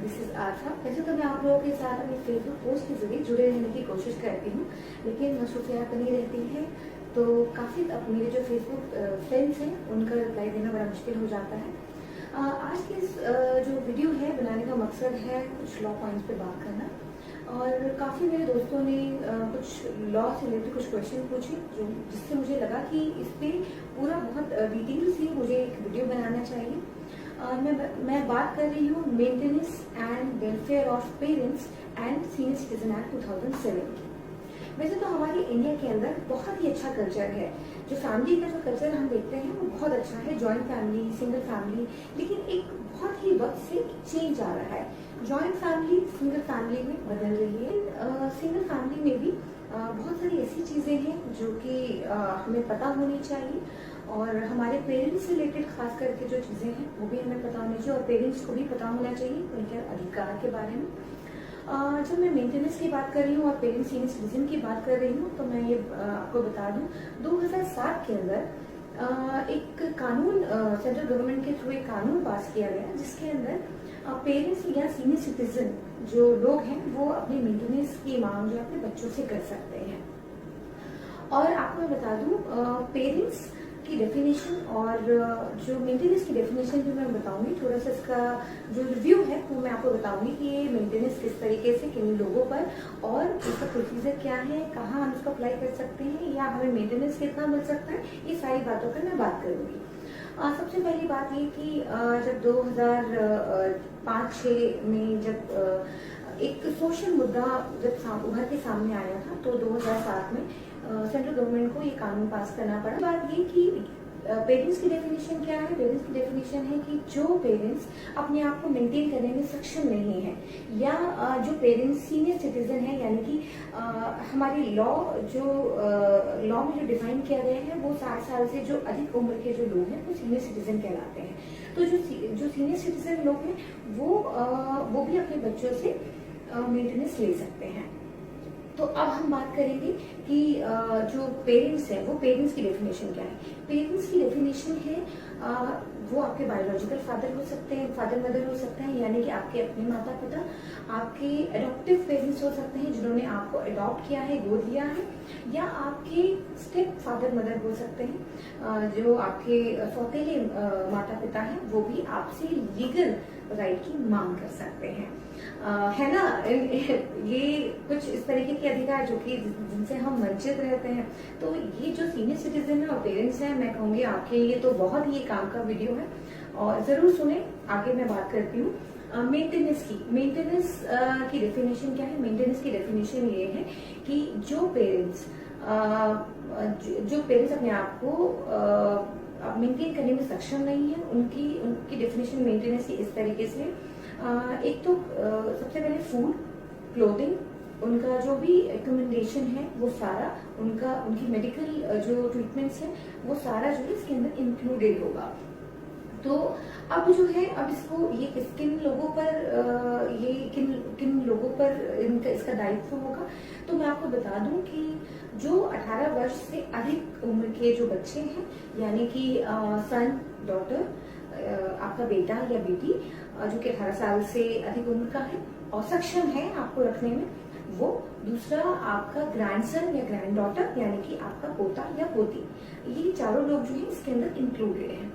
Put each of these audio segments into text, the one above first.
This is आशा। वैसे तो मैं आप लोगों के साथ अपनी फेसबुक पोस्ट के जरिए जुड़े रहने की कोशिश करती हूँ, लेकिन मसरूफियात बनी रहती है, तो काफ़ी अब मेरे जो फेसबुक फ्रेंड्स हैं उनका रिप्लाई देना बड़ा मुश्किल हो जाता है। आज की इस जो वीडियो है बनाने का मकसद है कुछ लॉ पॉइंट्स पे बात करना, और काफ़ी मेरे दोस्तों ने कुछ लॉ से रिलेटेड कुछ क्वेश्चन पूछे, जो जिससे मुझे लगा कि इस पर पूरा बहुत डिटेल से मुझे एक वीडियो बनाना चाहिए। मैं बात कर रही हूँ maintenance and welfare of parents and senior citizen act 2007 की। वैसे तो हमारे इंडिया के अंदर बहुत ही अच्छा कल्चर है। जो फैमिली का जो कल्चर हम देखते हैं वो बहुत अच्छा है, जॉइंट फैमिली, सिंगल फैमिली। लेकिन एक बहुत ही वक्त से चेंज आ रहा है। जॉइंट फैमिली सिंगल फैमिली में बदल रही है। सिंगल फैमिली में भी बहुत सारी ऐसी चीज़ें हैं जो कि हमें पता होनी चाहिए, और हमारे पेरेंट्स से रिलेटेड खास करके जो चीज़ें हैं वो भी हमें पता होनी चाहिए, और पेरेंट्स को भी पता होना चाहिए उनके अधिकार के बारे में। जब मैं मेंटेनेंस की बात कर रही हूँ और पेरेंट्स सीनियर सिटीजन की बात कर रही हूँ, तो मैं ये आपको बता दूँ 2007 के अंदर एक कानून सेंट्रल गवर्नमेंट के थ्रू एक कानून पास किया गया, जिसके अंदर पेरेंट्स या सीनियर सिटीजन जो लोग हैं वो अपनी मेंटेनेंस की मांग जो अपने बच्चों से कर सकते हैं। और आपको मैं बता दूं पेरेंट्स की डेफिनेशन और जो मेंटेनेंस की डेफिनेशन जो मैं बताऊंगी, थोड़ा सा इसका जो रिव्यू है वो मैं आपको बताऊंगी कि ये मेंटेनेंस किस तरीके से किन लोगों पर, और इसका प्रोसीजर क्या है, कहाँ हम इसको अप्लाई कर सकते हैं, या हमें मेंटेनेंस कितना मिल सकता है, ये सारी बातों पर मैं बात करूंगी। सबसे पहली बात ये कि जब 2005-06 में जब एक सोशल मुद्दा जब उभर के सामने आया था, तो 2007 में सेंट्रल गवर्नमेंट को ये कानून पास करना पड़ा। बात ये कि पेरेंट्स की डेफिनेशन क्या है। पेरेंट्स की डेफिनेशन है कि जो पेरेंट्स अपने आप को मेंटेन करने में सक्षम नहीं है, या जो पेरेंट्स सीनियर सिटीजन है, यानी कि हमारी लॉ में जो डिफाइन किया गया है वो 60 साल से जो अधिक उम्र के जो लोग हैं वो सीनियर सिटीजन कहलाते हैं। तो जो सीनियर सिटीजन लोग हैं वो भी अपने बच्चों से मेंटेनेंस ले सकते हैं। तो अब हम बात करेंगे कि जो पेरेंट्स हैं वो पेरेंट्स की डेफिनेशन क्या है। पेरेंट्स की डेफिनेशन है वो आपके बायोलॉजिकल फादर हो सकते हैं, फादर मदर हो सकते हैं, यानी कि आपके अपने माता पिता, आपके एडॉप्टिव पेरेंट्स हो सकते हैं जिन्होंने आपको अडॉप्ट किया है, गोद लिया है, या आपके स्टेप फादर मदर हो सकते हैं जो आपके सौतेले माता पिता हैं, वो भी आपसे लीगल राइट की मांग कर सकते हैं। है ना, ये कुछ इस तरीके के अधिकार जो कि जिनसे हम वंचित रहते हैं। तो ये जो सीनियर सिटीजन है और पेरेंट्स हैं, मैं कहूँगी आपके लिए तो बहुत ही काम का वीडियो है, और जरूर सुने। आगे मैं बात करती हूँ मेंटेनेंस की डेफिनेशन क्या है। मेंटेनेंस की डेफिनेशन ये है कि जो पेरेंट्स अपने आप को मेंटेन करने में सक्षम नहीं है, उनकी डेफिनेशन मेंटेनेंस की इस तरीके से एक तो सबसे पहले फूड, क्लोथिंग, उनका जो भी रिकमेंडेशन है वो सारा, उनकी मेडिकल जो ट्रीटमेंट्स है वो सारा जो है इसके अंदर इंक्लूडेड होगा। तो अब जो है, अब इसको ये किन लोगों पर इसका दायित्व होगा। तो मैं आपको बता दूं कि जो 18 वर्ष से अधिक उम्र के जो बच्चे हैं, यानी कि सन, डॉटर, आपका बेटा या बेटी जो कि 18 साल से अधिक उम्र का है और सक्षम है आपको रखने में, वो। दूसरा आपका ग्रैंडसन या ग्रैंड डॉटर, यानी कि आपका पोता या पोती, ये चारों लोग जो है इसके अंदर इंक्लूडेड हैं।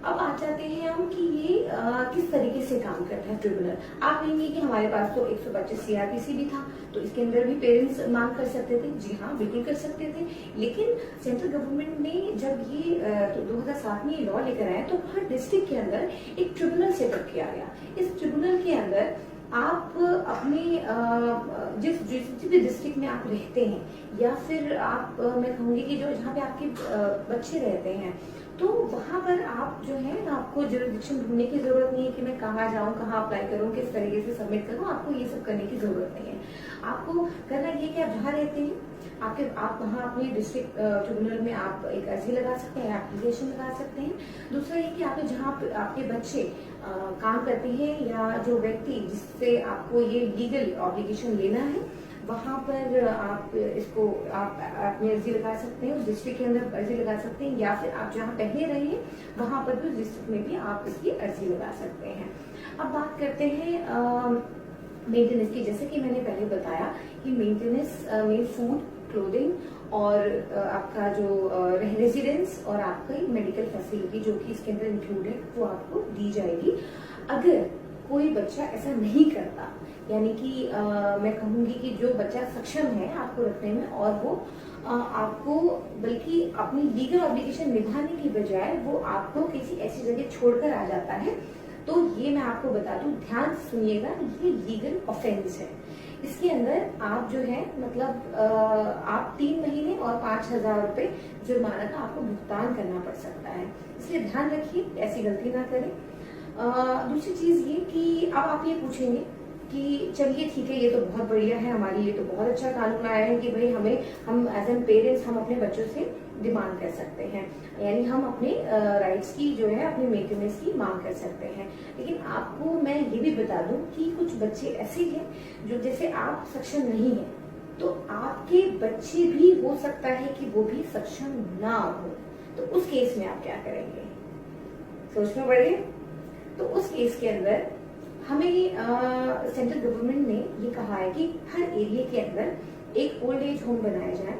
अब आ जाते हैं हम कि ये किस तरीके से काम करता है ट्रिब्यूनल। आप कहेंगे कि हमारे पास तो 125 सीआरपीसी भी था, तो इसके अंदर भी पेरेंट्स मांग कर सकते थे। जी हाँ, बिल्कुल कर सकते थे, लेकिन सेंट्रल गवर्नमेंट ने जब ये 2007 में ये लॉ लेकर आया, तो हर डिस्ट्रिक्ट के अंदर एक ट्रिब्यूनल सेटअप किया गया। इस ट्रिब्यूनल के अंदर आप अपने जिस भी डिस्ट्रिक्ट में आप रहते हैं, या फिर आप मैं कहूँगी कि जो जहाँ पे आपके बच्चे रहते हैं, तो वहां पर आप जो है आपको जुरिडिक्शन ढूंढने की जरूरत नहीं है कि मैं कहाँ जाऊँ, कहाँ अप्लाई करूँ, किस तरीके से सबमिट करूँ। आपको ये सब करने की जरूरत नहीं है। आपको करना ये कि आप जहाँ रहते हैं आप वहाँ अपने डिस्ट्रिक्ट ट्रिब्यूनल में आप एक अर्जी लगा सकते हैं, एप्लीकेशन लगा सकते हैं। दूसरा ये कि आप जहाँ आपके बच्चे काम करते हैं, या जो व्यक्ति जिससे आपको ये लीगल ऑब्लिगेशन लेना है, वहाँ पर आप अपनी अर्जी लगा सकते हैं, उस डिस्ट्रिक्ट के अंदर अर्जी लगा सकते हैं, या फिर आप जहाँ पहले रहे वहाँ पर भी उस डिस्ट्रिक्ट में भी आप इसकी अर्जी लगा सकते हैं। अब बात करते हैं मेंटेनेंस की। जैसे कि मैंने पहले बताया कि मेंटेनेंस में फूड, क्लोथिंग और आपका जो रेजिडेंस और आपकी मेडिकल फैसिलिटी जो कि इसके अंदर इंक्लूड है वो आपको दी जाएगी। अगर कोई बच्चा ऐसा नहीं करता, यानी कि मैं कहूंगी कि जो बच्चा सक्षम है आपको रखने में और वो आपको बल्कि अपनी लीगल ऑब्लिगेशन निभाने की बजाय वो आपको किसी ऐसी जगह छोड़कर आ जाता है, तो ये मैं आपको बता दूं, ध्यान सुनिएगा, ये लीगल ऑफेंस है। इसके अंदर आप जो है मतलब आप 3 महीने और 5,000 रुपए जुर्माना का आपको भुगतान करना पड़ सकता है। इसलिए ध्यान रखिए, ऐसी गलती ना करें। दूसरी चीज ये कि अब आप ये पूछेंगे कि चलिए ठीक है, ये तो बहुत बढ़िया है, हमारे लिए तो बहुत अच्छा कानून आया है कि भाई हम एज एन पेरेंट्स हम अपने बच्चों से डिमांड कर सकते हैं, यानी हम अपने राइट्स की जो है अपने मेंटेनेंस की मांग कर सकते हैं। लेकिन आपको मैं ये भी बता दूं कि कुछ बच्चे ऐसे हैं जो जैसे आप सक्षम नहीं है, तो आपके बच्चे भी हो सकता है कि वो भी सक्षम ना हो, तो उस केस में आप क्या करेंगे, सोच में पड़िए। तो उस केस के अंदर हमें सेंट्रल गवर्नमेंट ने ये कहा है कि हर एरिया के अंदर एक ओल्ड एज होम बनाया जाए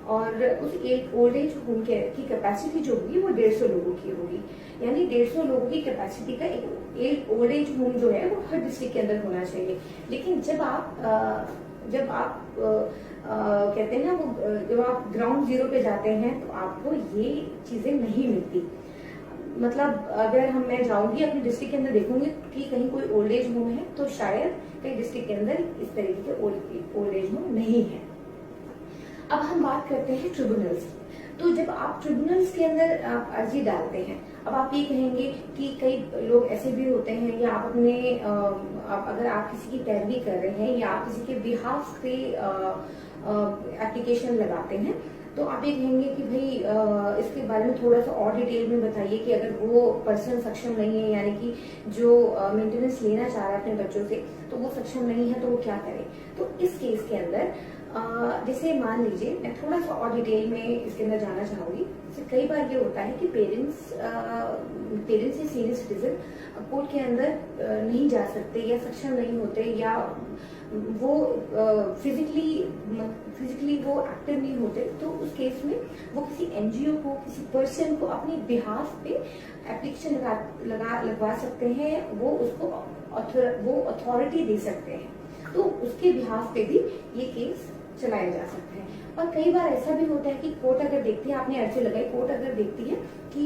और उस एक ओल्ड एज होम की कैपेसिटी जो होगी वो 150 लोगों की होगी, यानी 150 लोगों की कैपेसिटी का एक ओल्ड एज होम जो है वो हर डिस्ट्रिक्ट के अंदर होना चाहिए। लेकिन जब आप कहते हैं ना वो जब आप ग्राउंड जीरो पे जाते हैं तो आपको ये चीजें नहीं मिलती। मतलब अगर मैं जाऊंगी अपने डिस्ट्रिक्ट के अंदर देखूंगी कि कहीं कोई ओल्ड एज होम है, तो शायद कई डिस्ट्रिक्ट के अंदर इस तरीके के ओल्ड एज होम नहीं है। अब हम बात करते हैं ट्रिब्यूनल्स की। तो जब आप ट्रिब्यूनल्स के अंदर आप अर्जी डालते हैं, अब आप ये कहेंगे कि कई लोग ऐसे भी होते हैं या आप अपने अगर आप किसी की पैरवी कर रहे हैं या आप किसी के बिहाफ पे एप्लीकेशन लगाते हैं, तो आप ये कहेंगे कि भाई इसके बारे में थोड़ा सा और डिटेल में बताइए कि अगर वो पर्सन सक्षम नहीं है, यानी कि जो मेंटेनेंस लेना चाह रहा है अपने बच्चों से, तो वो सक्षम नहीं है, तो वो क्या करे। तो इस केस के अंदर जैसे मान लीजिए, मैं थोड़ा सा और डिटेल में इसके अंदर जाना चाहूंगी। कई बार ये होता है कि पेरेंट्स या सीनियर सिटीजन कोर्ट के अंदर नहीं जा सकते या सक्षम नहीं होते या वो फिजिकली वो एक्टिव नहीं होते, तो उस केस में वो किसी एनजीओ को, किसी पर्सन को अपने बिहाफ पे एप्लीकेशन लगवा सकते हैं, वो उसको वो अथॉरिटी दे सकते हैं, तो उसके बिहाफ पे भी ये केस चलाया जा सकता है। और कई बार ऐसा भी होता है कि कोर्ट अगर देखती है, आपने अर्जी लगाई, कोर्ट अगर देखती है कि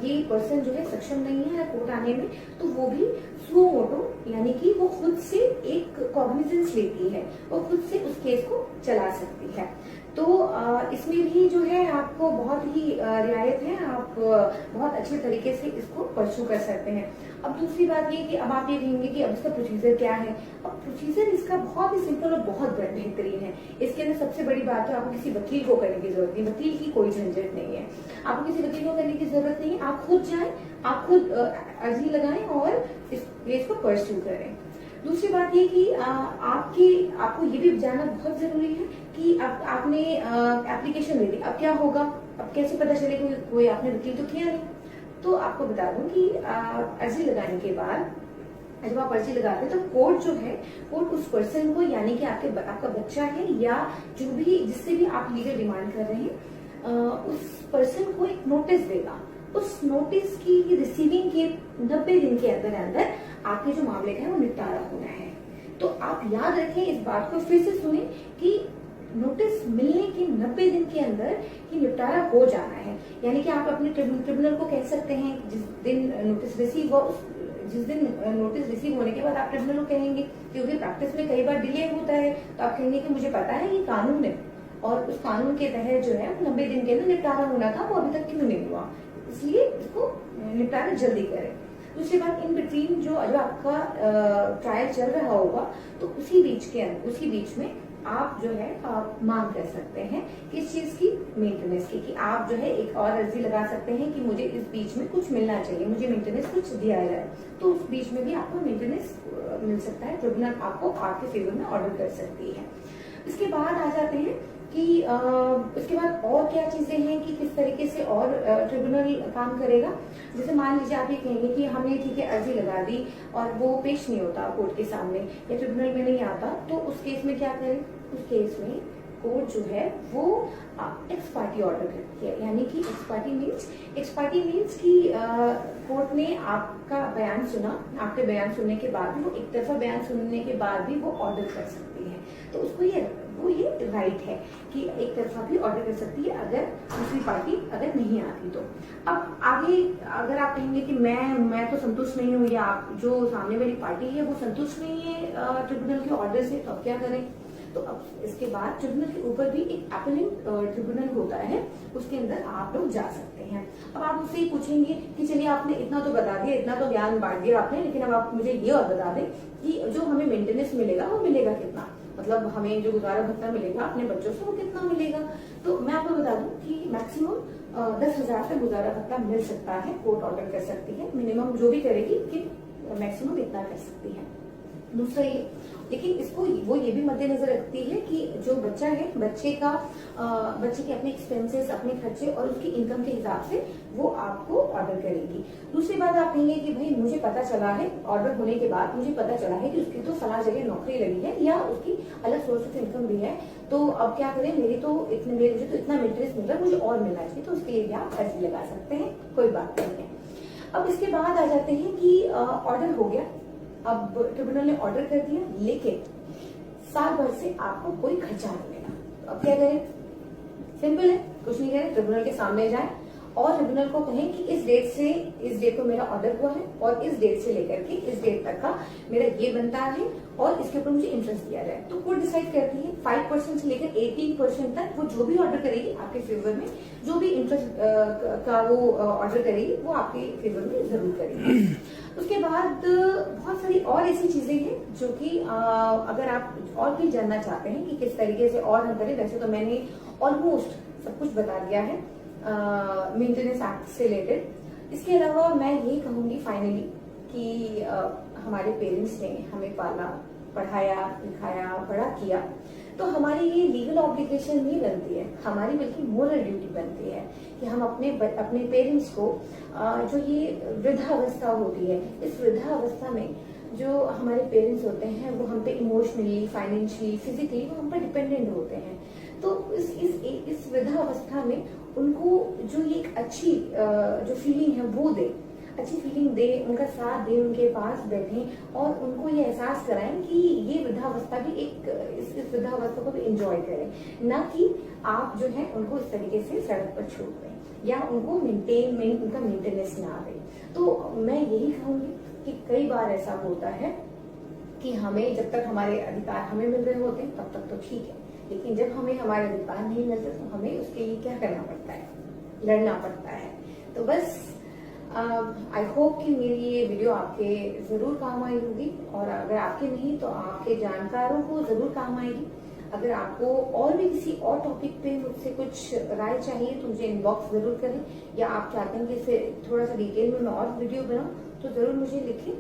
ये पर्सन जो है सक्षम नहीं है कोर्ट आने में, तो वो भी सुओ मोटो, यानी कि वो खुद से एक कॉग्निजेंस लेती है, वो खुद से उस केस को चला सकती है। तो इसमें भी जो है आपको बहुत ही रियायत है, आप बहुत अच्छे तरीके से इसको परस्यू कर सकते हैं। अब दूसरी बात ये कि अब आप ये कहेंगे कि अब इसका प्रोसीजर क्या है। अब प्रोसीजर इसका बहुत ही सिंपल और बहुत बेहतरीन है। इसके अंदर सबसे बड़ी बात है, आपको किसी वकील को करने की जरूरत नहीं, वकील की कोई झंझट नहीं है, आपको किसी वकील को करने की जरूरत नहीं है। आप खुद जाएं, आप खुद अर्जी लगाएं और इस केस को परस्यू करें। दूसरी बात ये कि आपको ये भी जानना बहुत जरूरी है कि आपने एप्लीकेशन दे दी, अब क्या होगा, अब कैसे पता चले कोई आपने वकील तो किया नहीं। तो आपको बता दूं कि अर्जी लगाने के बाद जब आप अर्जी लगाते हैं तो कोर्ट जो है, कोर्ट उस पर्सन को, यानी कि आपका बच्चा है या जो भी जिससे भी आप लीगल डिमांड कर रहे हैं, उस पर्सन को एक नोटिस देगा। उस नोटिस की रिसीविंग के 90 दिन के अंदर आपके जो मामले का है वो निपटारा होना है। तो आप याद रखें, इस बात को फिर से सुने कि नोटिस मिलने के 90 दिन के अंदर ही निपटारा हो जाना है। यानी कि आप अपने ट्रिब्यूनल को कह सकते हैं जिस दिन नोटिस रिसीव हो, जिस दिन नोटिस रिसीव होने के बाद आप ट्रिब्यूनल को कहेंगे, क्योंकि प्रैक्टिस में कई बार डिले होता है, तो आप कहेंगे कि मुझे पता है ये कानून है और उस कानून के तहत जो है 90 दिन के अंदर निपटारा होना था, वो अभी तक क्यों नहीं हुआ, इसलिए इसको निपटारा जल्दी करें। दूसरी बात, इन बिटवीन जो आपका ट्रायल चल रहा होगा, तो उसी बीच में आप जो है आप मांग कर सकते हैं किस चीज की, मेंटेनेंस की, कि आप जो है एक और अर्जी लगा सकते हैं कि मुझे इस बीच में कुछ मिलना चाहिए, मुझे मेंटेनेंस कुछ दिया जाए, तो उस बीच में भी आपको मेंटेनेंस मिल सकता है, ट्रिब्यूनल आपको आपके फेवर में ऑर्डर कर सकती है। इसके बाद आ जाते हैं कि इसके बाद और क्या चीजें हैं कि किस तरीके से और ट्रिब्यूनल काम करेगा। जैसे मान लीजिए आप ये कहेंगे कि हमने ठीक है अर्जी लगा दी और वो पेश नहीं होता कोर्ट के सामने या ट्रिब्यूनल में नहीं आता, तो उस केस में क्या करें? उस केस में कोर्ट जो है वो एक्स पार्टी ऑर्डर करती है। यानी कि एक्स पार्टी मीन्स कि कोर्ट ने आपका बयान सुना, आपके बयान सुनने के बाद भी, वो एक तरफा बयान सुनने के बाद भी वो ऑर्डर कर सकती है। तो उसको ये राइट है कि एक तरफा भी ऑर्डर कर सकती है अगर दूसरी पार्टी अगर नहीं आती तो। अब आगे अगर आप कहेंगे कि मैं तो संतुष्ट नहीं हूँ या आप जो सामने वाली पार्टी है वो संतुष्ट नहीं है ट्रिब्यूनल के ऑर्डर से, तो अब क्या करें? तो अब इसके बाद ट्रिब्यूनल के ऊपर भी एक अपीलिंग ट्रिब्यूनल होता है, उसके अंदर आप लोग जा सकते हैं। अब आप मुझसे ये पूछेंगे कि चलिए आपने इतना तो बता दिया, इतना तो ज्ञान बांट दिया आपने, लेकिन अब आप मुझे ये और बता दें कि जो हमें मेंटेनेंस मिलेगा वो मिलेगा कितना, मतलब हमें जो गुजारा भत्ता मिलेगा अपने बच्चों से वो कितना मिलेगा। तो मैं आपको बता दूं कि मैक्सिमम 10,000 तक गुजारा भत्ता मिल सकता है, कोर्ट ऑर्डर कर सकती है, मिनिमम जो भी करेगी कि मैक्सिमम इतना कर सकती है। दूसरा ये, लेकिन इसको वो ये भी मद्देनजर रखती है कि जो बच्चा है, बच्चे के अपने एक्सपेंसेस, अपने खर्चे और उसकी इनकम के हिसाब से वो आपको ऑर्डर करेगी। दूसरी बात आप कहेंगे कि भाई मुझे पता चला है, ऑर्डर होने के बाद मुझे पता चला है कि उसकी तो फला जगह नौकरी लगी है या उसकी अलग सोर्स ऑफ इनकम भी है, तो अब क्या करें? मुझे तो इतना मेंटेनेंस मिल रहा है, मुझे और मिलना चाहिए, तो उसके लिए भी आप अर्जी लगा सकते हैं, कोई बात नहीं है। अब इसके बाद आ जाते हैं कि ऑर्डर हो गया, अब ट्रिब्यूनल ने ऑर्डर कर दिया, लेकिन साल भर से आपको कोई खर्चा नहीं मिला, तो अब क्या करें? सिंपल है, कुछ नहीं करें, ट्रिब्यूनल के सामने जाएं और ट्रिब्यूनल को कहें कि इस डेट से इस डेट को मेरा ऑर्डर हुआ है और इस डेट से लेकर के इस डेट तक का मेरा ये बनता है और इसके ऊपर मुझे इंटरेस्ट दिया जाए। तो कोर्ट डिसाइड करती है 5% से लेकर 18% तक वो जो भी ऑर्डर करेगी आपके फेवर में, जो भी इंटरेस्ट का वो ऑर्डर करेगी वो आपके फेवर में जरूर करेगी। उसके बाद बहुत सारी और ऐसी चीजें हैं जो कि अगर आप और भी जानना चाहते हैं कि किस तरीके से और हम करें, वैसे तो मैंने ऑलमोस्ट सब कुछ बता दिया है मेंटेनेंस एक्ट से रिलेटेड। इसके अलावा मैं ये कहूंगी फाइनली कि हमारे पेरेंट्स ने हमें पाला, पढ़ाया, लिखाया, बड़ा किया, तो हमारी ये लीगल ऑब्लिगेशन नहीं बनती है, हमारी बल्कि मोरल ड्यूटी बनती है कि हम अपने पेरेंट्स को जो ये वृद्धावस्था होती है, इस वृद्धावस्था में जो हमारे पेरेंट्स होते हैं वो हम पे इमोशनली, फाइनेंशियली, फिजिकली वो हम पे डिपेंडेंट होते हैं। तो इस वृद्धावस्था में उनको जो ये एक अच्छी जो फीलिंग है वो दे, अच्छी फीलिंग दे, उनका साथ दे, उनके पास बैठे और उनको ये एहसास कराएं कि ये वृद्धावस्था भी एक इस वृद्धावस्था को भी एंजॉय करें, ना कि आप जो है उनको इस तरीके से सड़क पर छोड़ दें या उनको उनका मेंटेनेंस ना दें। तो मैं यही कहूंगी कि कई बार ऐसा होता है कि हमें जब तक हमारे अधिकार हमें मिल रहे होते हैं तब तक तो ठीक है, लेकिन जब हमें हमारे अधिकार नहीं मिलते तो हमें उसके लिए क्या करना पड़ता है? लड़ना पड़ता है। तो बस आई होप कि मेरी ये वीडियो आपके जरूर काम आई होगी, और अगर आपके नहीं तो आपके जानकारों को जरूर काम आएगी। अगर आपको और भी किसी और टॉपिक पे मुझसे कुछ राय चाहिए तो मुझे इनबॉक्स जरूर करें, या आप चाहते हैं कि इसे थोड़ा सा डिटेल में मैं और वीडियो बनाऊं तो जरूर मुझे लिखें,